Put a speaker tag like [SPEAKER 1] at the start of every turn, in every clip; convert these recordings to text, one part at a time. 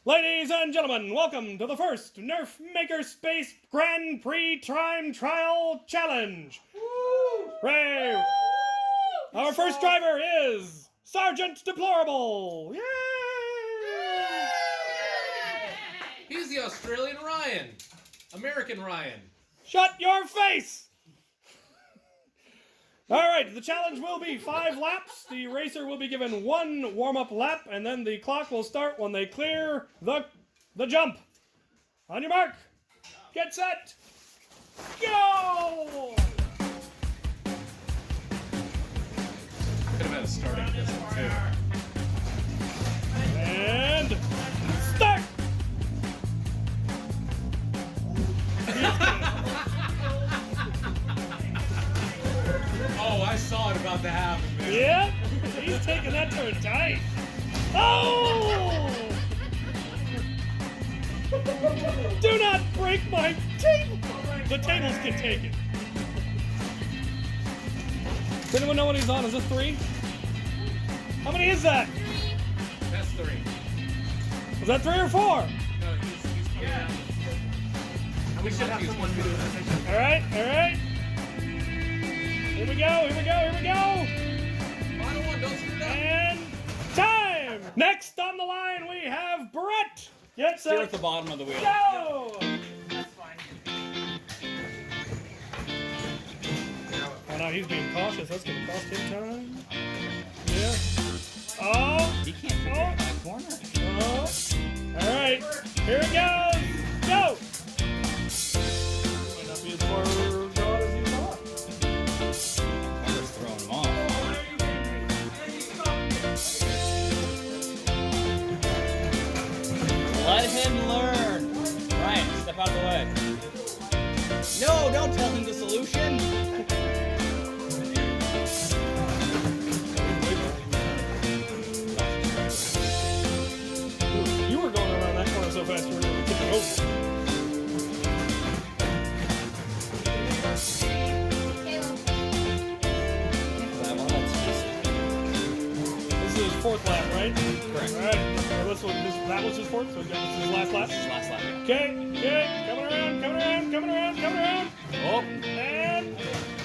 [SPEAKER 1] Ladies and gentlemen, welcome to the first Nerf MakerSpace Grand Prix Time Trial Challenge. Woo! Ray! Woo! Our first driver is Sergeant Deplorable. Yay!
[SPEAKER 2] He's the Australian Ryan. American Ryan.
[SPEAKER 1] Shut your face! Alright, the challenge will be 5 laps. The racer will be given 1 warm-up lap, and then the clock will start when they clear the jump. On your mark, get set, go!
[SPEAKER 2] Could have had a starting this one too.
[SPEAKER 1] And start!
[SPEAKER 2] Oh, I saw it about to happen, man.
[SPEAKER 1] Yep, he's taking that turn tight. Oh! Do not break my table! The tables can take it. Does anyone know what he's on? Is this 3? How many is that?
[SPEAKER 2] That's 3.
[SPEAKER 1] Was that 3 or 4?
[SPEAKER 2] No, he's coming down. And we should have someone do this.
[SPEAKER 1] Alright, alright. Here we go, here we go, here we go!
[SPEAKER 2] Final one, don't screw it up.
[SPEAKER 1] And time! Next on the line we have Brett! Get set!
[SPEAKER 3] Here at the bottom of the wheel.
[SPEAKER 1] Go!
[SPEAKER 4] That's fine.
[SPEAKER 1] Oh no, he's being cautious. That's gonna cost him time. Yeah. Oh!
[SPEAKER 3] He can't figure out that corner.
[SPEAKER 1] Oh! Alright, here it goes! Go! Might not be as far gone as you thought.
[SPEAKER 3] I'm just throwing him off. Let him learn. Ryan, step out of the way. No, don't tell him the solution.
[SPEAKER 1] You were going around that corner so fast you were going to tip it over. This is his 4th lap, right?
[SPEAKER 3] Correct.
[SPEAKER 1] Alright, so that was his 4th, so this is his last lap?
[SPEAKER 3] This is last lap.
[SPEAKER 1] Okay, okay, coming around, coming around, coming around, coming around.
[SPEAKER 3] Oh.
[SPEAKER 1] And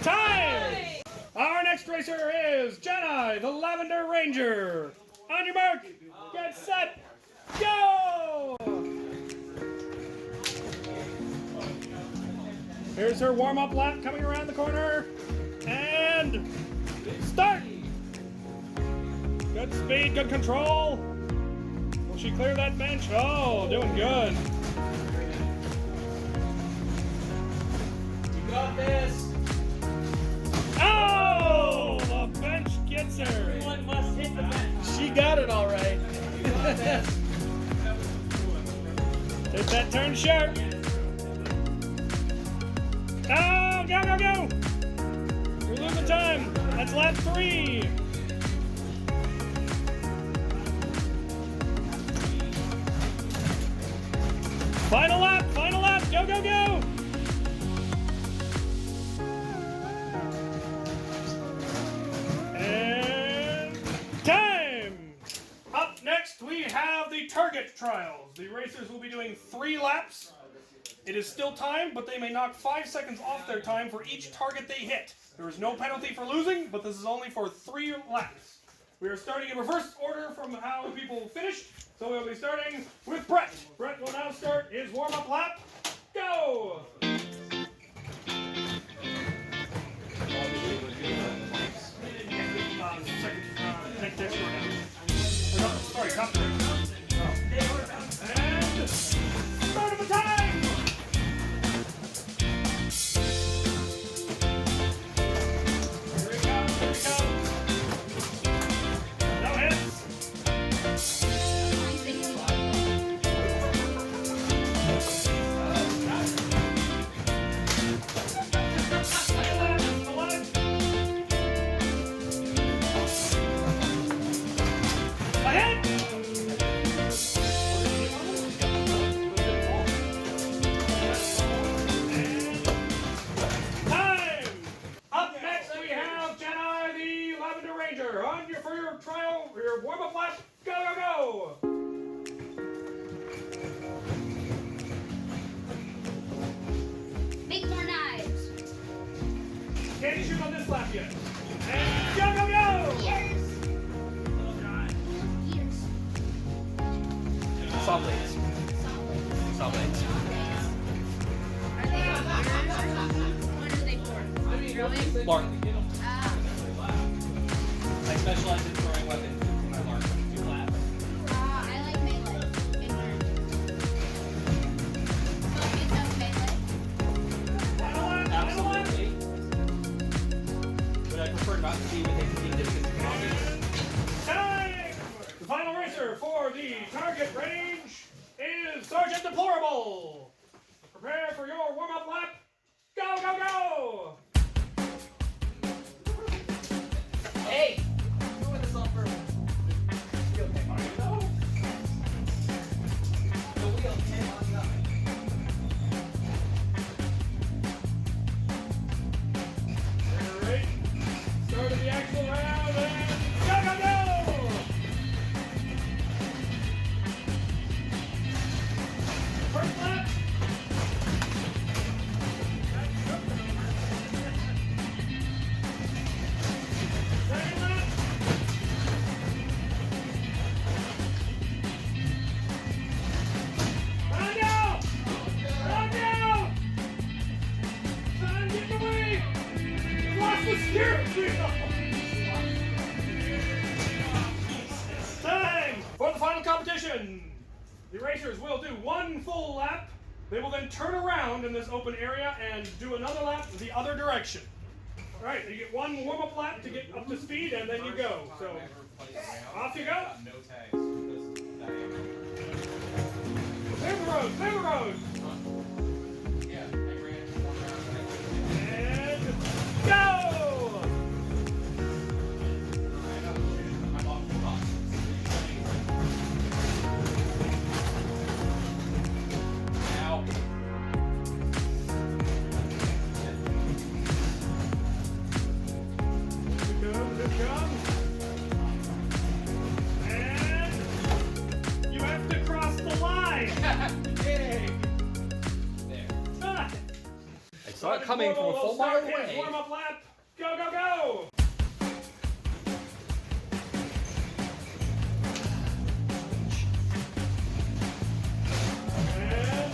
[SPEAKER 1] time! Our next racer is Jedi, the Lavender Ranger. On your mark, get set, go! Here's her warm-up lap coming around the corner. And start! Good speed, good control. Will she clear that bench? Oh, doing good.
[SPEAKER 4] You got this.
[SPEAKER 1] Oh, the bench gets her.
[SPEAKER 4] Everyone must hit the bench.
[SPEAKER 1] She got it all right. Take that turn sharp. Oh, go, go, go. You're losing time. That's lap 3. Final lap, go, go, go! And time! Up next we have the target trials. The racers will be doing 3 laps. It is still time, but they may knock 5 seconds off their time for each target they hit. There is no penalty for losing, but this is only for 3 laps. We are starting in reverse order from how people finished. So we'll be starting with Brett. Brett will now start his warm-up lap. Go! Captain. And start of the time! Here he comes, here he comes. No hits. A hit! Time! Up next we have Jedi the Lavender Ranger. On your for your trial, your warm-up lap. Go, go, go!
[SPEAKER 5] Make more knives.
[SPEAKER 1] Can't shoot on this lap yet. And go, go, go!
[SPEAKER 5] Ears. Ears.
[SPEAKER 2] Saw blades. Saw blades.
[SPEAKER 5] Are they ears? What are they for? Drawing?
[SPEAKER 2] Lark.
[SPEAKER 5] Ah.
[SPEAKER 2] I specialize in throwing weapons in my lark. You laugh.
[SPEAKER 5] I like melee. Ignorant. Focus of melee.
[SPEAKER 2] Absolutely. But I prefer not to be within hitting distance from objects.
[SPEAKER 1] Time! The final racer for the target range is Sergeant Deplorable. Prepare for your warm-up lap. Go, go, go!
[SPEAKER 2] Hey! Doing this on purpose. The wheel came on nothing.
[SPEAKER 1] Alright. Start of the actual round and go, go, go! First lap. Second lap. Oh no! Oh no! Son, get away! Lost the steering wheel! Time for the final competition! The racers will do one full lap. They will then turn around in this open area and do another lap the other direction. Alright, you get one warm-up lap to get up to speed and then you go. So, off you go.
[SPEAKER 6] No tags because diameter.
[SPEAKER 1] Clear the road, clear the road!
[SPEAKER 6] Yeah, I ran one round.
[SPEAKER 1] And go!
[SPEAKER 6] I'm off the box. Now.
[SPEAKER 1] Here it comes. And you have to cross the line.
[SPEAKER 6] Yay! There.
[SPEAKER 2] I saw it coming from a full mile away.
[SPEAKER 1] Warm-up lap. Go, go, go! And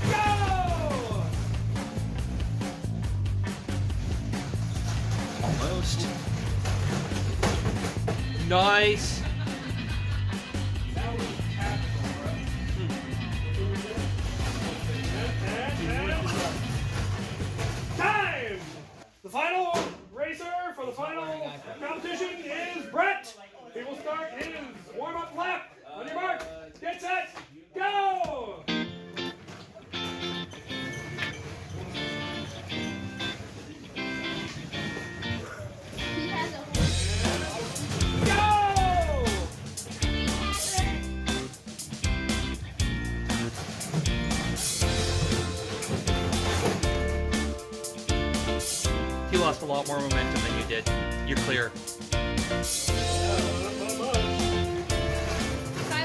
[SPEAKER 1] go!
[SPEAKER 2] Almost. Nice.
[SPEAKER 1] And time! The final racer for the final competition is Brett. He will start his warm-up lap. On your mark, get set, go!
[SPEAKER 5] He has a horse.
[SPEAKER 1] Go!
[SPEAKER 5] He has it.
[SPEAKER 2] You lost a lot more momentum than you did. You're clear.
[SPEAKER 5] I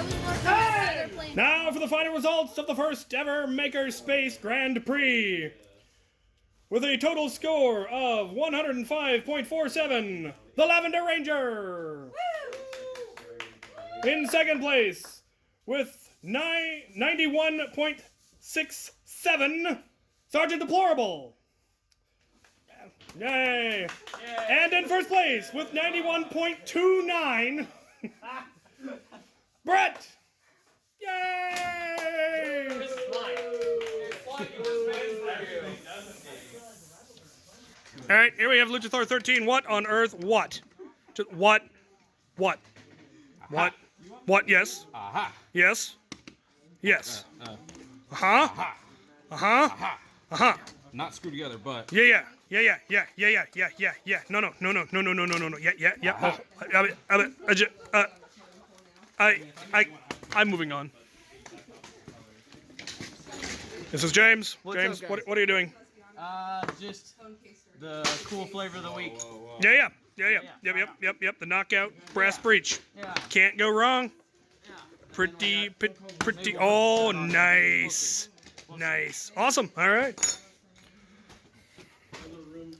[SPEAKER 5] was working on another plane.
[SPEAKER 1] Now for the final results of the first ever MakerSpace Grand Prix. With a total score of 105.47, the Lavender Ranger. In second place, with 91.67, Sergeant Deplorable. Yay! And in first place, with 91.29, Brett! Yay!
[SPEAKER 4] This is mine.
[SPEAKER 1] All right, here we have Luchasaur 13. What on earth? What? What? What? What? What? Yes.
[SPEAKER 2] Aha.
[SPEAKER 1] Yes. Yes. Uh huh.
[SPEAKER 2] Aha.
[SPEAKER 1] Uh huh.
[SPEAKER 2] Aha.
[SPEAKER 1] Uh huh.
[SPEAKER 2] Not screwed together, but.
[SPEAKER 1] Yeah. Yeah. No. Yeah. I'm moving on. This is James. James,
[SPEAKER 3] up, guys?
[SPEAKER 1] what are you doing?
[SPEAKER 3] Just the cool flavor of the week.
[SPEAKER 1] Yeah. Yep. The knockout brass breach.
[SPEAKER 3] Yeah.
[SPEAKER 1] Can't go wrong. Pretty. Oh, nice. Awesome. All right.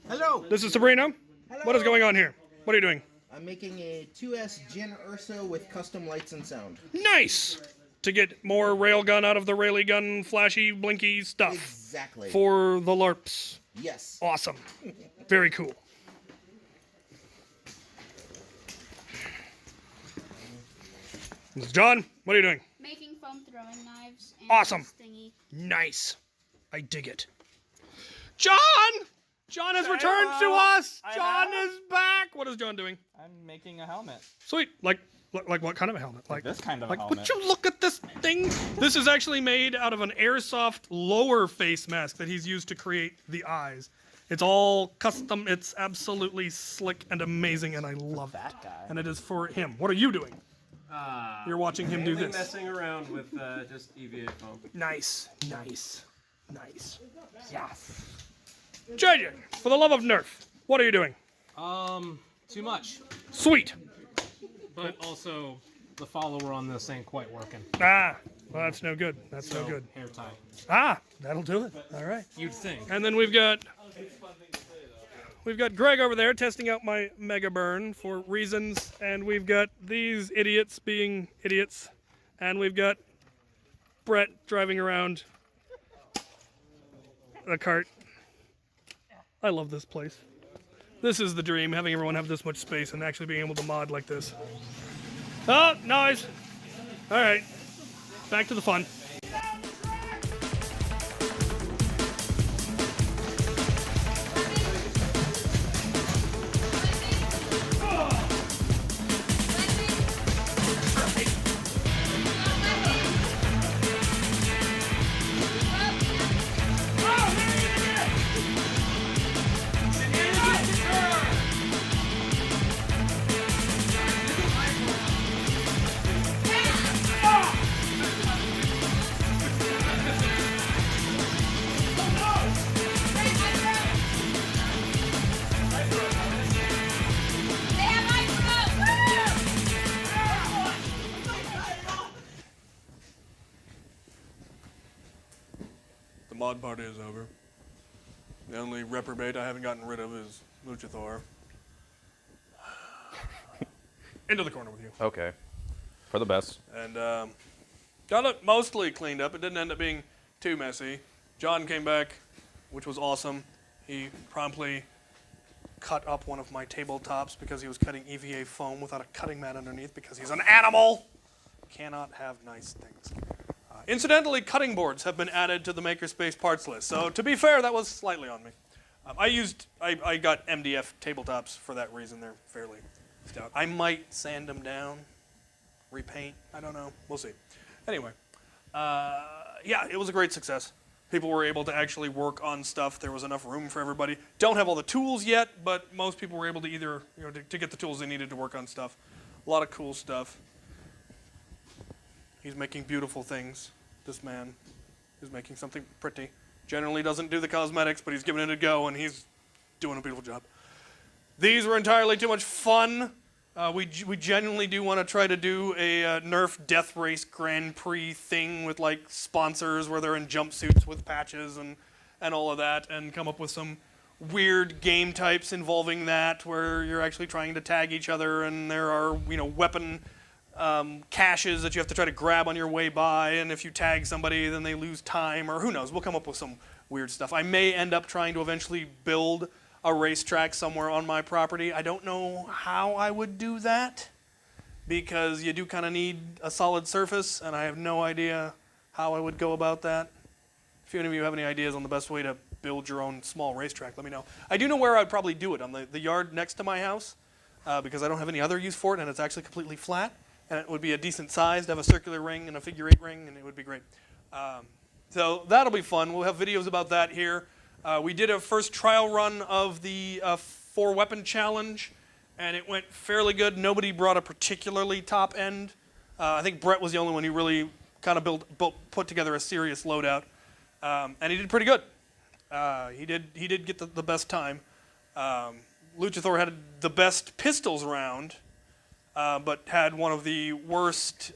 [SPEAKER 7] Hello.
[SPEAKER 1] This is Sabrina. What is going on here? What are you doing?
[SPEAKER 7] I'm making a 2S Jin Ursa with custom lights and sound.
[SPEAKER 1] Nice. To get more railgun out of the railgun, flashy, blinky stuff.
[SPEAKER 7] Exactly.
[SPEAKER 1] For the LARPs.
[SPEAKER 7] Yes.
[SPEAKER 1] Awesome. Very cool. This is John. What are you doing?
[SPEAKER 5] Making foam throwing knives and
[SPEAKER 1] Awesome.
[SPEAKER 5] stingy.
[SPEAKER 1] Nice. I dig it. John! John has returned to us! John is back! What is John doing?
[SPEAKER 3] I'm making a helmet.
[SPEAKER 1] Sweet. Like what kind of a helmet?
[SPEAKER 3] Like this kind of a
[SPEAKER 1] Would
[SPEAKER 3] helmet.
[SPEAKER 1] you look at this thing? This is actually made out of an airsoft lower face mask that he's used to create the eyes. It's all custom. It's absolutely slick and amazing, and I love
[SPEAKER 3] That
[SPEAKER 1] it.
[SPEAKER 3] guy.
[SPEAKER 1] And it is for him. What are you doing? You're watching him do
[SPEAKER 8] Mainly
[SPEAKER 1] this.
[SPEAKER 8] messing around with just EVA foam.
[SPEAKER 1] Nice. Yes. JJ, for the love of Nerf, what are you doing?
[SPEAKER 9] Too much.
[SPEAKER 1] Sweet.
[SPEAKER 9] But also, the follower on this ain't quite working.
[SPEAKER 1] Well, that's no good. That's
[SPEAKER 9] So,
[SPEAKER 1] no good.
[SPEAKER 9] hair tie.
[SPEAKER 1] That'll do it. All right.
[SPEAKER 9] You'd think.
[SPEAKER 1] And then we've got Greg over there testing out my Mega Burn for reasons, and we've got these idiots being idiots, and we've got Brett driving around the cart. I love this place. This is the dream, having everyone have this much space and actually being able to mod like this. Oh, noise. All right. Back to the fun. The mod party is over. The only reprobate I haven't gotten rid of is Luchasaur. Into the corner with you.
[SPEAKER 10] Okay. For the best.
[SPEAKER 1] And got it mostly cleaned up. It didn't end up being too messy. John came back, which was awesome. He promptly cut up one of my tabletops because he was cutting EVA foam without a cutting mat underneath because he's an animal. Cannot have nice things. Incidentally, cutting boards have been added to the MakerSpace parts list. So to be fair, that was slightly on me. I got MDF tabletops for that reason. They're fairly stout. I might sand them down, repaint. I don't know. We'll see. Anyway, yeah, it was a great success. People were able to actually work on stuff. There was enough room for everybody. Don't have all the tools yet, but most people were able to either, to get the tools they needed to work on stuff. A lot of cool stuff. He's making beautiful things. This man is making something pretty. Generally doesn't do the cosmetics, but he's giving it a go, and he's doing a beautiful job. These were entirely too much fun. We genuinely do want to try to do a Nerf Death Race Grand Prix thing with like sponsors where they're in jumpsuits with patches and all of that, and come up with some weird game types involving that where you're actually trying to tag each other, and there are weapon caches that you have to try to grab on your way by, and if you tag somebody then they lose time, or who knows. We'll come up with some weird stuff. I may end up trying to eventually build a racetrack somewhere on my property. I don't know how I would do that. because you do kind of need a solid surface, and I have no idea how I would go about that. If any of you have any ideas on the best way to build your own small racetrack, let me know. I do know where I'd probably do it, on the yard next to my house, because I don't have any other use for it, and it's actually completely flat, and it would be a decent size to have a circular ring and a figure 8 ring, and it would be great. So that'll be fun. We'll have videos about that here. We did a first trial run of the 4-weapon challenge, and it went fairly good. Nobody brought a particularly top end. I think Brett was the only one who really kind of put together a serious loadout, and he did pretty good. He did get the best time. Luchasaur had the best pistols round, but had one of the worst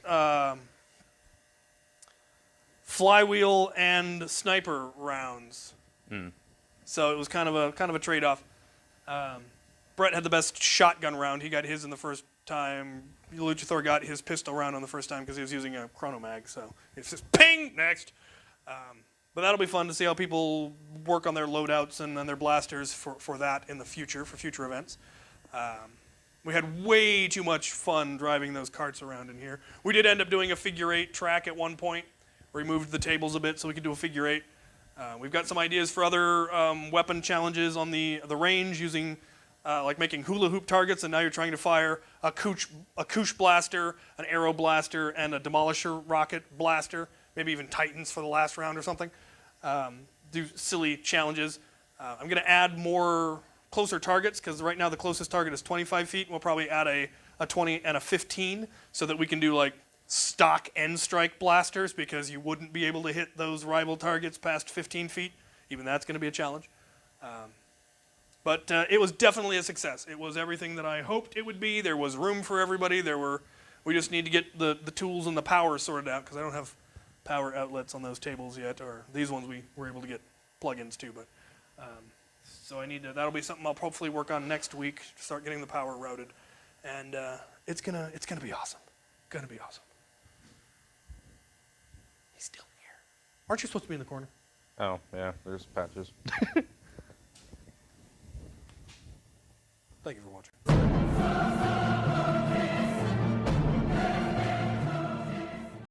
[SPEAKER 1] flywheel and sniper rounds. So it was kind of a trade-off. Brett had the best shotgun round. He got his in the first time. Luchasaur got his pistol round on the first time because he was using a chrono mag. So it's just ping next. But that'll be fun to see how people work on their loadouts and their blasters for that in the future, for future events. We had way too much fun driving those carts around in here. We did end up doing a figure 8 track at one point. We moved the tables a bit so we could do a figure 8. We've got some ideas for other weapon challenges on the range using like making hula hoop targets, and now you're trying to fire a Koosh blaster, an arrow blaster, and a demolisher rocket blaster, maybe even Titans for the last round or something. Do silly challenges. I'm going to add more closer targets because right now the closest target is 25 feet. We'll probably add a 20 and a 15 so that we can do like stock end strike blasters because you wouldn't be able to hit those rival targets past 15 feet. Even that's going to be a challenge. But it was definitely a success. It was everything that I hoped it would be. There was room for everybody. We just need to get the tools and the power sorted out because I don't have power outlets on those tables yet, or these ones we were able to get plugins to. But so that'll be something I'll hopefully work on next week. Start getting the power routed, and it's gonna be awesome. Gonna be awesome. He's still here. Aren't you supposed to be in the corner?
[SPEAKER 10] Oh, yeah, there's patches.
[SPEAKER 1] Thank you for watching.